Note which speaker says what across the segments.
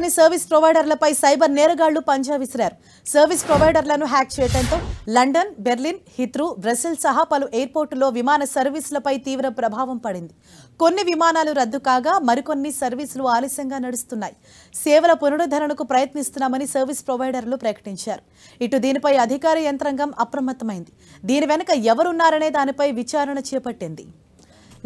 Speaker 1: యూరోప్లోని service ప్రొవైడర్లపై cyber నేరగాళ్లు పంజా విసిరారు. Service ప్రొవైడర్లను హ్యాక్ చేయడంతో లండన్, బెర్లిన్, హిత్రూ, బ్రసెల్స్ సహా పలు ఎయిర్పోర్టుల్లో విమాన సర్వీసులపై తీవ్ర ప్రభావం పడింది. కొన్ని విమానాలు రద్దు కాగా మరికొన్ని సర్వీసులు ఆలస్యంగా నడుస్తున్నాయి. సేవల పునరుద్ధరణకు ప్రయత్నిస్తున్నామని సర్వీస్ ప్రొవైడర్లు ప్రకటించారు. ఇటు దీనిపై అధికార యంత్రాంగం అప్రమత్తమైంది. దీని వెనుక ఎవరున్నారనే దానిపై విచారణ చేపట్టింది.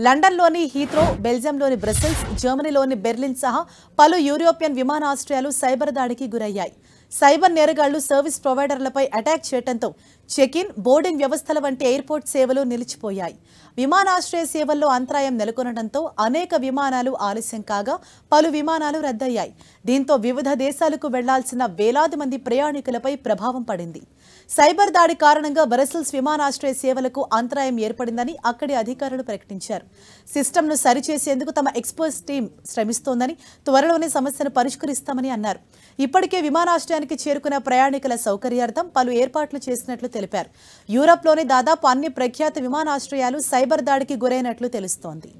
Speaker 1: లండన్లోని హీత్రో, బెల్జియంలోని బ్రసెల్స్, జర్మనీలోని బెర్లిన్ సహా పలు యూరోపియన్ విమానాశ్రయాలు సైబర్ దాడికి గురయ్యాయి. సైబర్ నేరగాళ్లు సర్వీస్ ప్రొవైడర్లపై అటాక్ చేయడంతో చెక్-ఇన్, బోర్డింగ్ వ్యవస్థల వంటి ఎయిర్పోర్ట్ సేవలు నిలిచిపోయాయి. విమానాశ్రయ సేవల్లో అంతరాయం నెలకొనడంతో అనేక విమానాలు ఆలస్యం కాగా పలు విమానాలు రద్దయ్యాయి. దీంతో వివిధ దేశాలకు వెళ్లాల్సిన వేలాది మంది ప్రయాణికులపై ప్రభావం పడింది. సైబర్ దాడి కారణంగా బ్రసెల్స్ విమానాశ్రయ సేవలకు అంతరాయం ఏర్పడిందని అక్కడి అధికారులు ప్రకటించారు. సిస్టమ్ను సరిచేసేందుకు తమ ఎక్స్పర్ట్స్ టీం శ్రమిస్తోందని, త్వరలోనే సమస్యను పరిష్కరిస్తామని అన్నారు. ఇప్పటికే విమానాశ్రయానికి చేరుకున్న ప్రయాణికుల సౌకర్యార్థం పలు ఏర్పాట్లు చేసినట్లు తెలిపారు. యూరప్లోని దాదాపు అన్ని ప్రఖ్యాత విమానాశ్రయాలు సైబర్ దాడికి గురైనట్లు తెలుస్తోంది.